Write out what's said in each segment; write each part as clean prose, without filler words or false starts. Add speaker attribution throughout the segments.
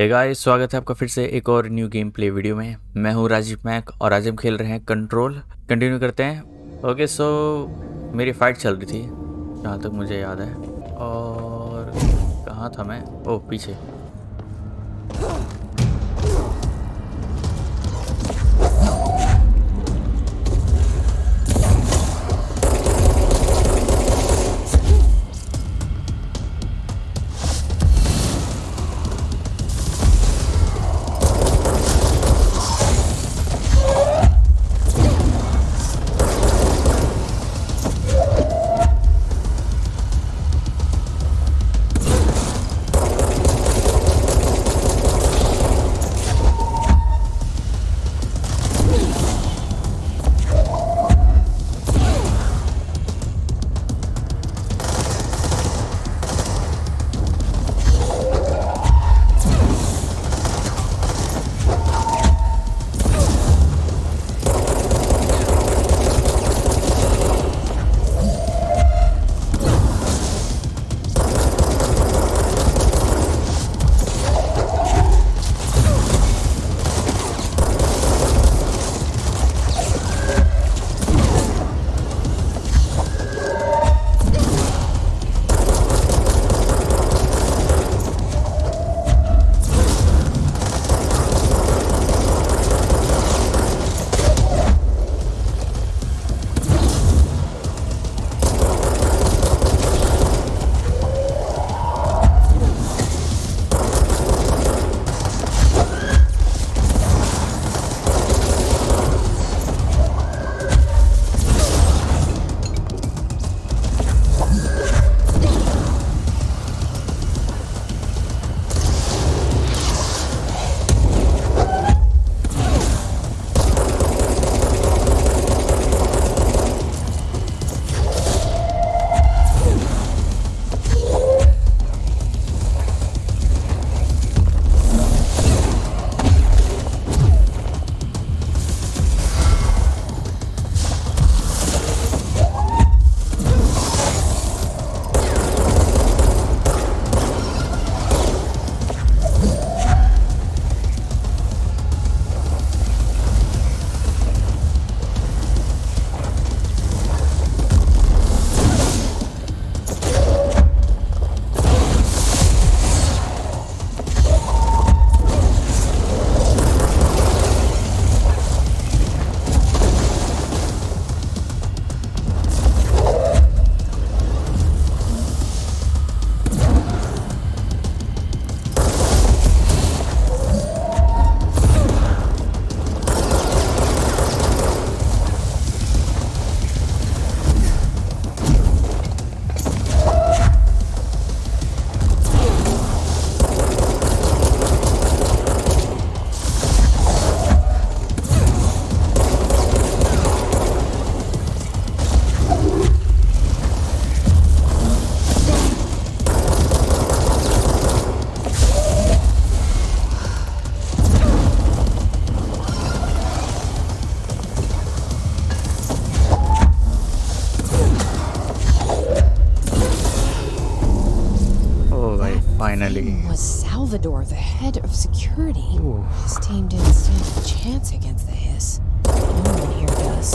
Speaker 1: Hey guys, स्वागत है आपका फिर से एक और न्यू गेम प्ले वीडियो में। मैं हूँ राजीव मैक और आज हम खेल रहे हैं कंट्रोल। कंटिन्यू करते हैं। ओके सो मेरी फाइट चल रही थी जहाँ तक मुझे याद है। और कहाँ था मैं? ओह, पीछे। Finally.
Speaker 2: Was Salvador the head of security? Ooh. His team didn't stand a chance against the hiss. No one here does.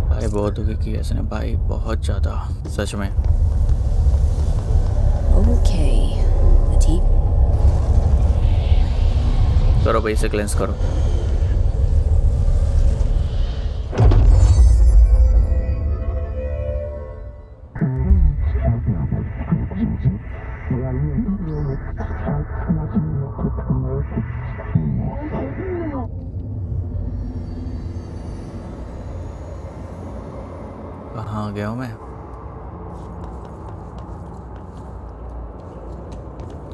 Speaker 1: भाई बहुत दुखी किया इसने भाई, बहुत ज़्यादा सच में।
Speaker 2: Okay, the team.
Speaker 1: करो भाई, इसे क्लेंस करो। कहाँ गया हूँ मैं?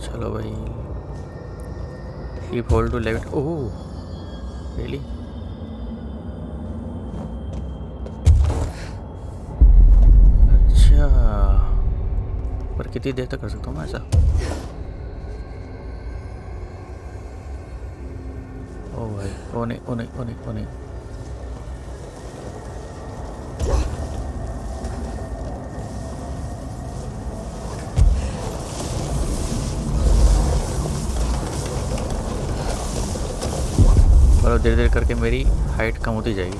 Speaker 1: चलो भाई, keep hold to left. Oh really? अच्छा, पर कितनी देर तक कर सकता हूँ मैं ऐसा? ओ भाई, ओ नहीं ओ नहीं ओ नहीं ओ नहीं। मतलब धीरे धीरे करके मेरी हाइट कम होती जाएगी।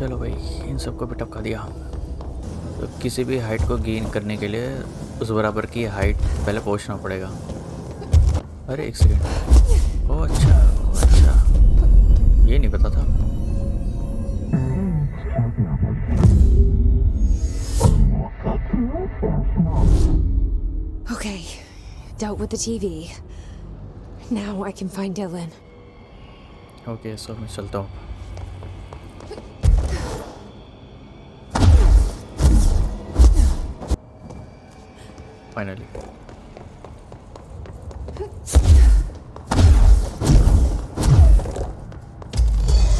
Speaker 1: चलो भाई, इन सबको भी टपका दिया। तो किसी भी हाइट को गेन करने के लिए उस बराबर की हाइट पहले पहुंचना पड़ेगा। अरे एक सेकेंड, ओह अच्छा, ओह अच्छा, ये नहीं पता था।
Speaker 2: Okay, dealt with the TV. Now I can find Dylan.
Speaker 1: Okay so मैं चलता हूँ। फाइनली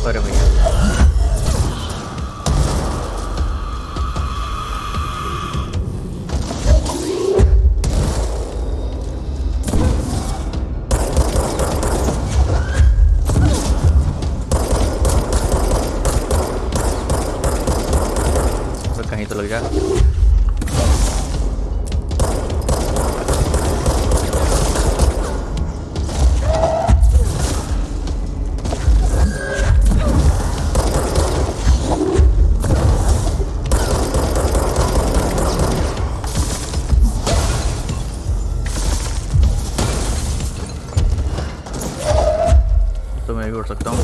Speaker 1: अरे भैया, तो कहीं तो लग जा। तो मैं भी उड़ सकता हूँ।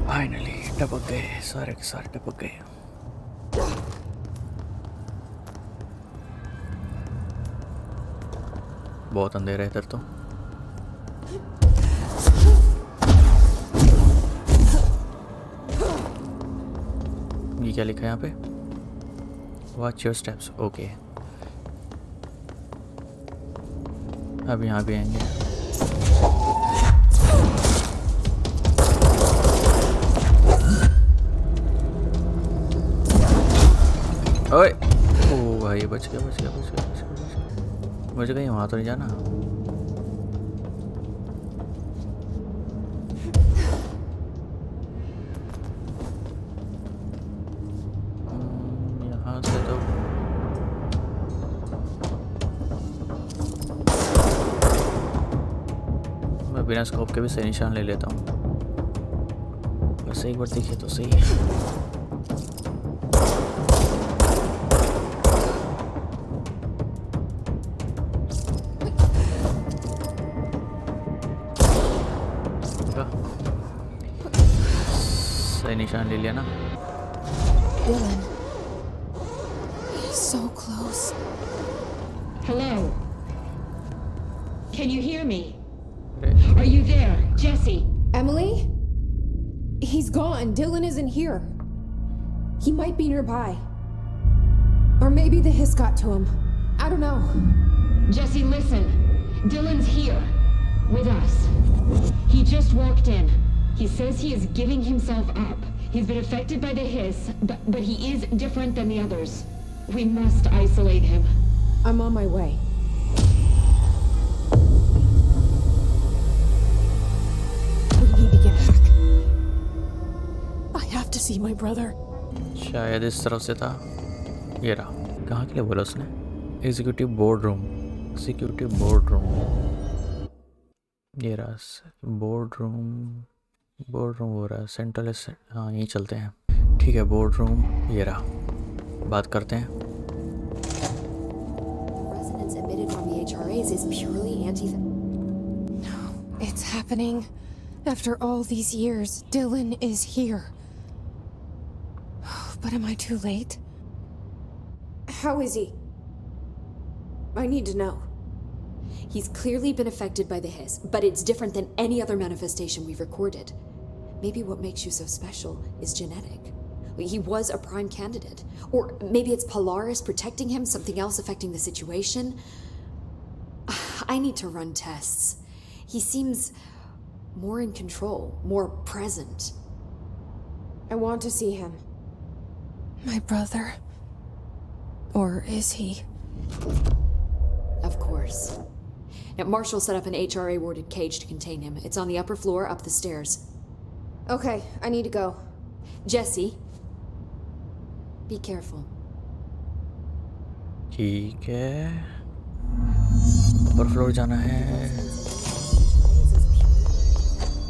Speaker 1: फाइनली टपक गए, सारे के सारे टपक गए। बहुत अंधेरा है इधर तो। ये क्या लिखा है यहाँ पे? Watch your steps. ओके, अब यहाँ भी आएंगे। ओए, ओ भाई बच गया, बच गया, बच गया, बच गया, बच गया। मुझे कहीं वहाँ तो नहीं जाना। यहाँ से तो मैं बिना स्कोप के भी सही निशान ले लेता हूँ। बस एक बार देखिए तो सही है। सही निशान ले लिया ना।
Speaker 2: Dylan. So close.
Speaker 3: Hello? Can you hear me?
Speaker 1: अरे
Speaker 3: Are you there, Jesse?
Speaker 2: Emily? He's gone. Dylan isn't here. He might be nearby. Or maybe the hiss got to him. I don't know.
Speaker 3: Jesse, listen. Dylan's here. With us. He just walked in. He says he is giving himself up. He's been affected by the hiss, but he is different than the others. We must isolate him.
Speaker 2: I'm on my way. We need to get back. I have to see my brother.
Speaker 1: शायद इस तरफ से था। ये रहा। कहाँ के लिए बोला उसने? Executive board room. Executive board room. ये रहा बोर्ड रूम। बोर्ड रूम हो रहा है सेंट्रल। हाँ यहीं चलते हैं। ठीक है, बोर्ड रूम ये रहा। बात करते हैं।
Speaker 4: Resonance emitted from the HRAs is purely
Speaker 2: It's happening. After all these years, Dylan is here. But am I too late? How is he? I need to know.
Speaker 4: He's clearly been affected by the hiss, but it's different than any other manifestation we've recorded. Maybe what makes you so special is genetic. He was a prime candidate. Or maybe it's Polaris protecting him, something else affecting the situation. I need to run tests. He seems more in control, more present.
Speaker 2: I want to see him. My brother. Or is he?
Speaker 4: Of course. Now, Marshall set up an HRA-warded cage to contain him. It's on the upper floor, up the stairs.
Speaker 2: Okay, I need to go.
Speaker 4: Jesse, be careful.
Speaker 1: ठीक है, ऊपर floor जाना है.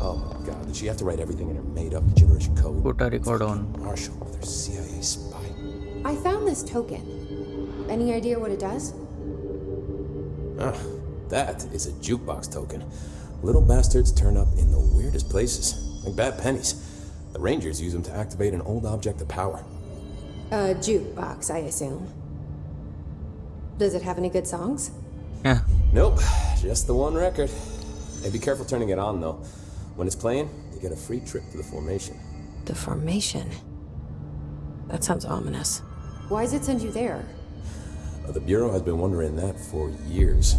Speaker 5: Oh my god, did she have to write everything in her made-up gibberish code?
Speaker 1: Put a record on.
Speaker 5: Marshall with her CIA spy.
Speaker 2: I found this token. Any idea what it does?
Speaker 5: That is a jukebox token. Little bastards turn up in the weirdest places, like bad pennies. The Rangers use them to activate an old object of power.
Speaker 2: A jukebox, I assume. Does it have any good songs?
Speaker 1: Yeah.
Speaker 5: Nope, just the one record. Hey, be careful turning it on, though. When it's playing, you get a free trip to the formation.
Speaker 2: The formation? That sounds ominous. Why does it send you there?
Speaker 5: The Bureau has been wondering that for years.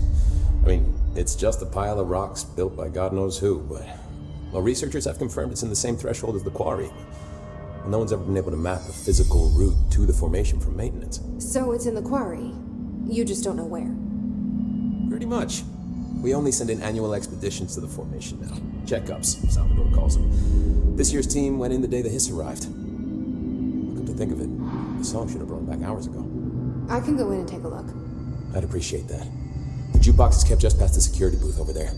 Speaker 5: I mean, it's just a pile of rocks built by God knows who, but... Well, researchers have confirmed it's in the same threshold as the quarry. No one's ever been able to map a physical route to the formation from maintenance.
Speaker 2: So it's in the quarry. You just don't know where.
Speaker 5: Pretty much. We only send in annual expeditions to the formation now. Checkups, Salvador calls them. This year's team went in the day the hiss arrived. Come to think of it, the song should have brought back hours ago.
Speaker 2: I can go in and take a look.
Speaker 5: I'd appreciate that. The jukebox is kept just past the security booth over there.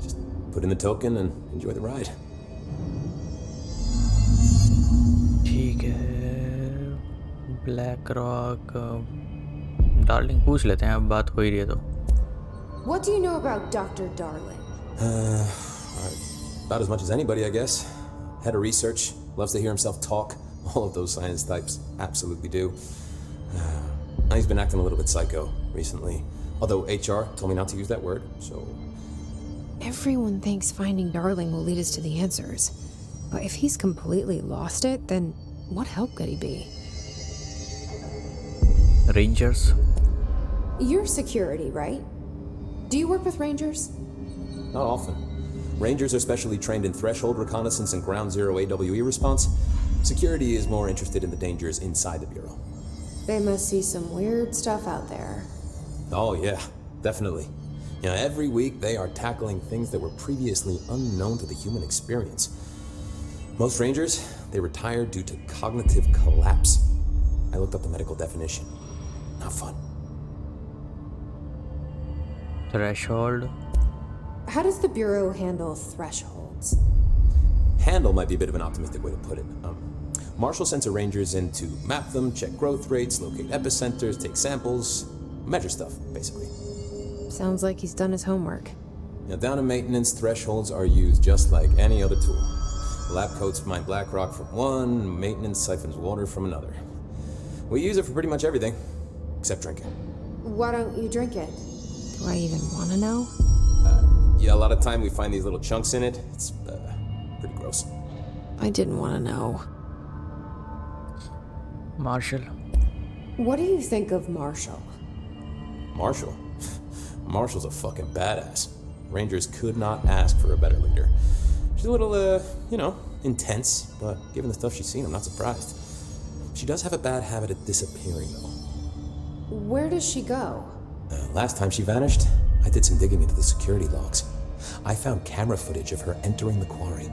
Speaker 5: Just put in the token and enjoy the ride.
Speaker 1: ठीक है, black rock. Darling पूछ लेते हैं, अब बात हो ही रही है तो.
Speaker 2: What do you know about Dr. Darling?
Speaker 5: About as much as anybody, I guess. Head of research, loves to hear himself talk. All of those science types absolutely do. He's been acting a little bit psycho recently. Although HR told me not to use that word, so...
Speaker 2: Everyone thinks finding Darling will lead us to the answers. But if he's completely lost it, then what help could he be?
Speaker 1: Rangers.
Speaker 2: You're security, right? Do you work with Rangers?
Speaker 5: Not often. Rangers are specially trained in threshold reconnaissance and ground zero AWE response. Security is more interested in the dangers inside the Bureau.
Speaker 2: They must see some weird stuff out there.
Speaker 5: Oh yeah, definitely. You know, every week they are tackling things that were previously unknown to the human experience. Most Rangers, they retire due to cognitive collapse. I looked up the medical definition. Not fun.
Speaker 1: Threshold.
Speaker 2: How does the Bureau handle thresholds?
Speaker 5: Handle might be a bit of an optimistic way to put it. Marshall sends her Rangers in to map them, check growth rates, locate epicenters, take samples, measure stuff, basically.
Speaker 2: Sounds like he's done his homework.
Speaker 5: Now, down in maintenance, thresholds are used just like any other tool. Lab coats mine black rock from one, maintenance siphons water from another. We use it for pretty much everything, except drinking.
Speaker 2: Why don't you drink it? Do I even want to know?
Speaker 5: Yeah, a lot of time we find these little chunks in it. It's pretty gross.
Speaker 2: I didn't want to know.
Speaker 1: Marshall.
Speaker 2: What do you think of Marshall?
Speaker 5: Marshall? Marshall's a fucking badass. Rangers could not ask for a better leader. She's a little, intense, but given the stuff she's seen, I'm not surprised. She does have a bad habit of disappearing, though.
Speaker 2: Where does she go?
Speaker 5: Last time she vanished, I did some digging into the security logs. I found camera footage of her entering the quarry.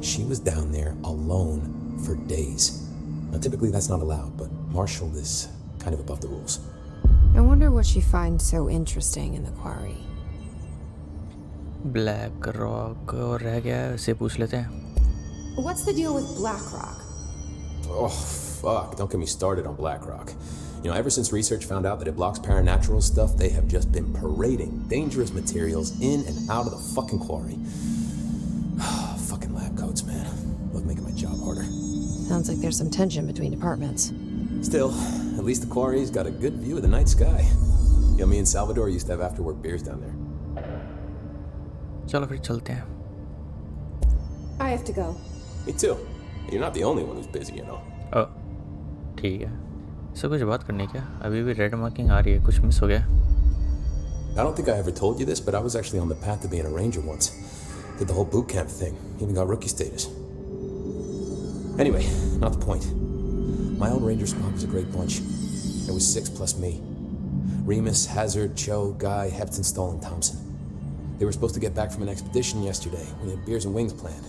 Speaker 5: She was down there alone for days. Now, typically that's not allowed, but Marshall is kind of above the rules.
Speaker 2: I wonder what she finds so interesting in the quarry.
Speaker 1: Black rock और रह गया है, उसे पूछ लेते हैं.
Speaker 2: What's the deal with Black Rock?
Speaker 5: Oh, fuck. Don't get me started on Black Rock. You know, ever since research found out that it blocks paranatural stuff, they have just been parading dangerous materials in and out of the fucking quarry. Fucking lab coats, man. Love making my job harder.
Speaker 2: Sounds like there's some tension between departments.
Speaker 5: Still, at least the quarry's got a good view of the night sky. You know, me and Salvador used to have after-work beers down there.
Speaker 1: चलो फिर चलते हैं.
Speaker 2: I have to go.
Speaker 5: Me too. You're not the only one who's busy, you know.
Speaker 1: ओ ठीक है. सो कुछ बात करनी है क्या? अभी भी रेड मार्किंग आ रही है. कुछ मिस हो गया?
Speaker 5: I don't think I ever told you this, but I was actually on the path to being a ranger once. Did the whole boot camp thing. Even got rookie status. Anyway, not the point. My old ranger squad was a great bunch. There was 6 plus me. Remus, Hazard, Cho, Guy, Hepton, Stoll, and Thompson. They were supposed to get back from an expedition yesterday. We had beers and wings planned.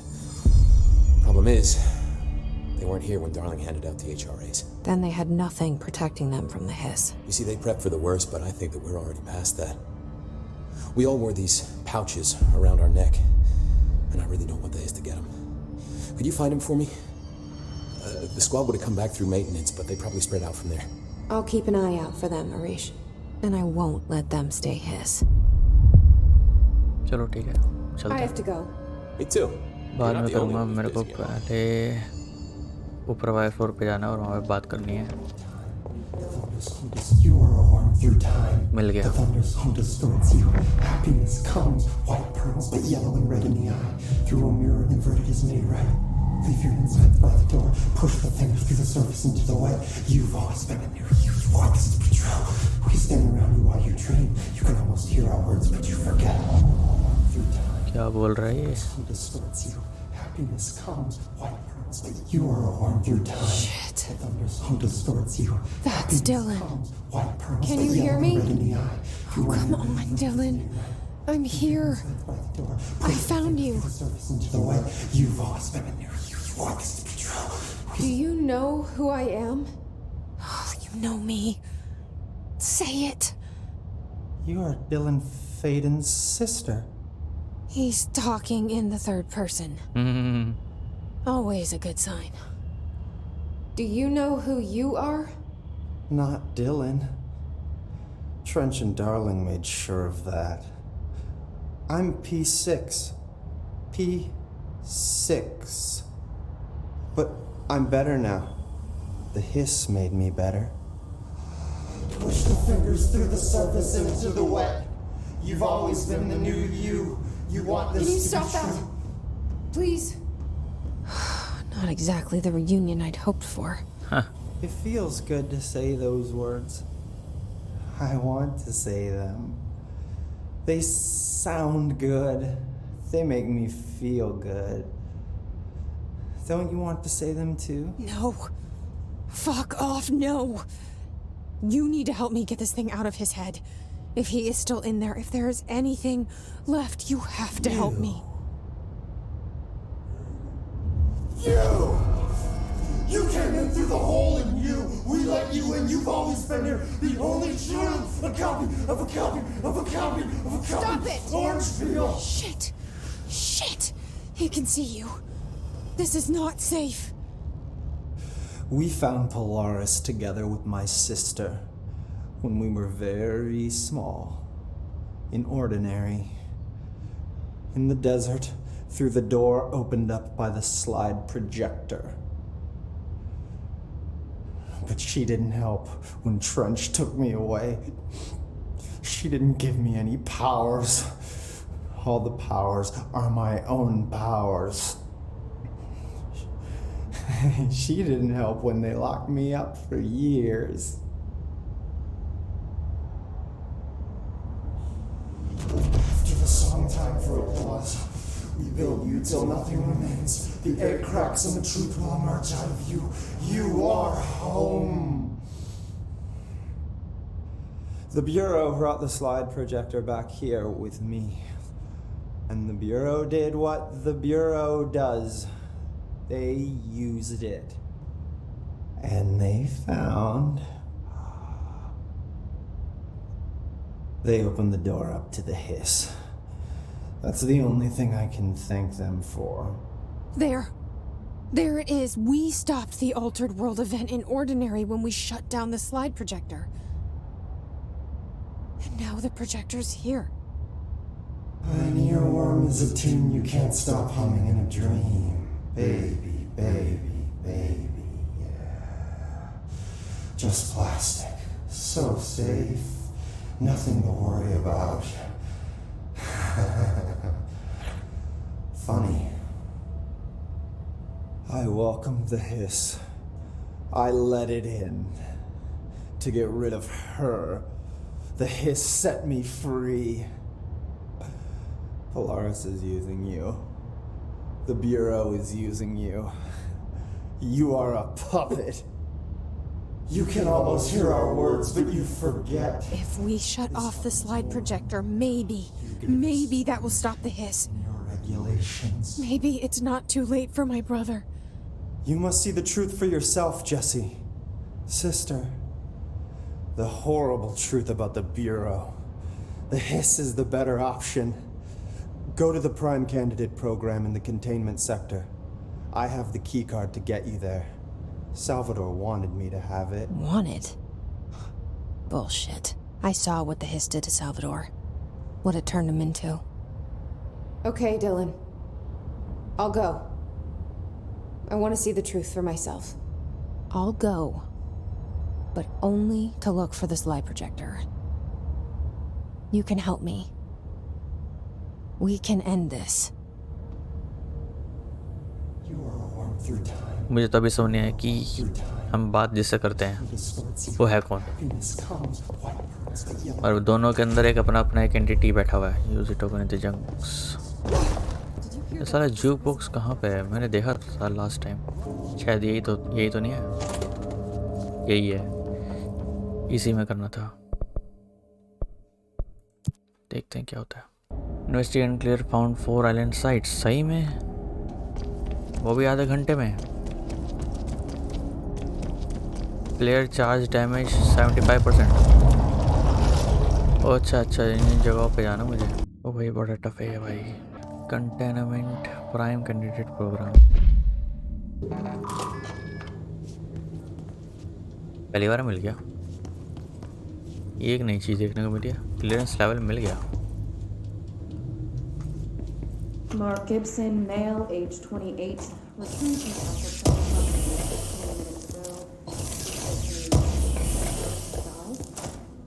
Speaker 5: Problem is, they weren't here when Darling handed out the HRAs.
Speaker 2: Then they had nothing protecting them from the hiss.
Speaker 5: You see, they prepped for the worst, but I think that we're already past that. We all wore these pouches around our neck, and I really don't want the hiss to get them. Could you find them for me? The squad would have come back through maintenance, but they probably spread out from there.
Speaker 2: I'll keep an eye out for them, Arish. And I won't let them stay hiss.
Speaker 1: चलो ठीक है. चलते
Speaker 2: I
Speaker 1: हैं.
Speaker 2: have to go.
Speaker 5: Me too.
Speaker 1: बाद
Speaker 5: You're not
Speaker 1: में
Speaker 5: the only
Speaker 1: करूँगा.
Speaker 5: one who's
Speaker 1: मेरे को
Speaker 5: busy, you know.
Speaker 1: पहले ऊपर वायर फ्लोर पे जाना है और वहाँ पे बात करनी है.
Speaker 6: You are a worm through time.
Speaker 1: मिल गया.
Speaker 6: The thunder song distorts you. Happiness comes, white pearls, but yellow and red in the eye. Through a mirror, inverted is made right. Leave your insides by the door. Push the fingers through the surface into the wet. You've always been in there. You want this to be true. We stand around you while you dream. You can almost hear our words, but you forget. Through time.
Speaker 1: क्या बोल रहा है ये?
Speaker 6: Song distorts you. Happiness comes, white pearls, but you are a worm through time.
Speaker 2: Shit.
Speaker 6: The thunder song distorts you.
Speaker 2: That's
Speaker 6: Happiness
Speaker 2: Dylan.
Speaker 6: comes, white pearls,
Speaker 2: Can
Speaker 6: but
Speaker 2: you hear
Speaker 6: yellow
Speaker 2: me?
Speaker 6: and red in the eye.
Speaker 2: Oh, come on, Dylan. I'm here. I found you.
Speaker 6: You've always been in there. You want this to be true.
Speaker 2: Do you know who I am? Oh, you know me. Say it.
Speaker 6: You are Dylan Faden's sister.
Speaker 2: He's talking in the third person. Always a good sign. Do you know who you are?
Speaker 6: Not Dylan. Trench and Darling made sure of that. I'm P6. P6. But I'm better now. The hiss made me better. Push the fingers through the surface into the wet. You've always been the new you. You want this
Speaker 2: Can you
Speaker 6: to
Speaker 2: stop
Speaker 6: be
Speaker 2: that?
Speaker 6: true.
Speaker 2: Please. Not exactly the reunion I'd hoped for.
Speaker 6: It feels good to say those words. I want to say them. They sound good. They make me feel good. Don't you want to say them too?
Speaker 2: No. Fuck off, no. You need to help me get this thing out of his head. If he is still in there, if there is anything left, you have to help me.
Speaker 6: You came in through the hole in you. We let you in. You've always been here. The only true. A copy of a copy of a copy of a copy.
Speaker 2: Stop it!
Speaker 6: Orange peel.
Speaker 2: Shit. Shit. He can see you. This is not safe.
Speaker 6: We found Polaris together with my sister when we were very small, in Ordinary, in the desert, through the door opened up by the slide projector. But she didn't help when Trench took me away. She didn't give me any powers. All the powers are my own powers. She didn't help when they locked me up for years. After the song time for applause, we build you till nothing remains. The air cracks and the truth will emerge out of you. You are home. The Bureau brought the slide projector back here with me. And the Bureau did what the Bureau does. They used it. And they found... They opened the door up to the hiss. That's the only thing I can thank them for.
Speaker 2: There. There it is. We stopped the Altered World event in Ordinary when we shut down the slide projector. And now the projector's here.
Speaker 6: An earworm is a tune you can't stop humming in a dream. Baby, baby, baby, yeah. Just plastic. So safe. Nothing to worry about. Funny. I welcomed the hiss. I let it in. To get rid of her. The hiss set me free. Polaris is using you. The Bureau is using you. You are a puppet. You can almost hear our words, but you forget.
Speaker 2: If we shut off the slide projector, maybe that will stop the hiss.
Speaker 6: Your regulations.
Speaker 2: Maybe it's not too late for my brother.
Speaker 6: You must see the truth for yourself, Jesse. Sister. The horrible truth about the Bureau. The hiss is the better option. Go to the Prime Candidate program in the containment sector. I have the keycard to get you there. Salvador wanted me to have it.
Speaker 2: Wanted? Bullshit. I saw what the hiss did to Salvador. What it turned him into.
Speaker 4: Okay, Dylan. I'll go. I want to see the truth for myself.
Speaker 2: I'll go. But only to look for the slide projector. You can help me. We can end this.
Speaker 6: You are a worm through time.
Speaker 1: मुझे तो अभी समझ नहीं आया कि हम बात जिससे करते हैं वो है कौन, और दोनों के अंदर एक अपना अपना एक एंटिटी बैठा हुआ है। Use it open the junks. ये सारा जूक बॉक्स कहाँ पे है? मैंने देखा था लास्ट टाइम। शायद यही तो नहीं है। यही है, इसी में करना था। देखते हैं क्या होता है। Investigate and clear found 4 island sites. सही में? वो भी आधे घंटे में? Player charge damage 75%। अच्छा इन जगहों पे जाना मुझे। ओ भाई बड़ा टफ है भाई। Containment prime candidate programme. पहली बार मिल गया। एक नई चीज़ देखने को मिली है। क्लियरेंस लेवल मिल गया।
Speaker 7: Mark Gibson, male, age 28, returned from Africa 20 minutes ago.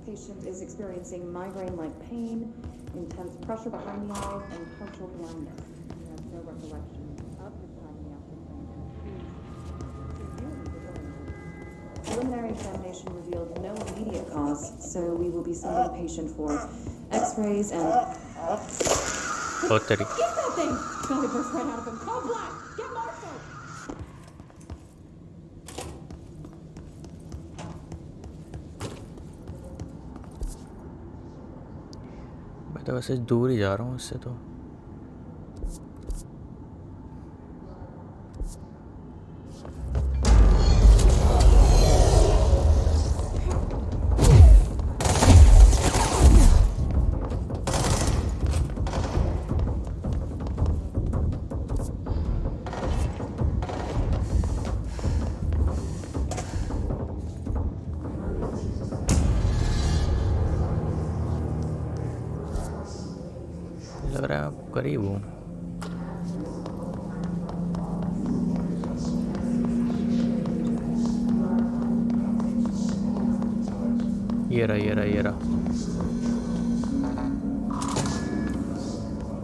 Speaker 7: Patient is experiencing migraine-like pain, intense pressure behind the eyes, and partial blindness. He has no recollection of his time in the African. Preliminary examination revealed no immediate cause, so we will be sending the patient for X-rays and.
Speaker 1: Rotary.
Speaker 7: Get that thing! Belly burst right out of him. Call Black! Get Marshall!
Speaker 1: मैं तो वैसे दूर ही जा रहा हूँ इससे तो। लग रहा है आप करीब हूँ। ये रहा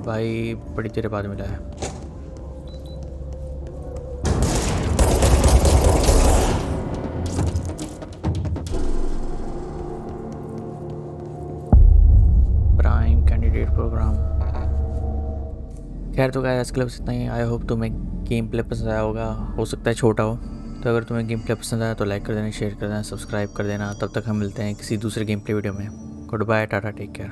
Speaker 1: भाई, बड़ी देर बाद मिला है। Prime candidate programme. खैर तो गाइस आज के लिए बस इतना ही। आई होप तुम्हें गेम प्ले पसंद आया होगा। हो सकता है छोटा हो, तो अगर तुम्हें गेम प्ले पसंद आया तो लाइक कर देना, शेयर कर देना, सब्सक्राइब कर देना। तब तक हम मिलते हैं किसी दूसरे गेम प्ले वीडियो में। Goodbye, tata, take care.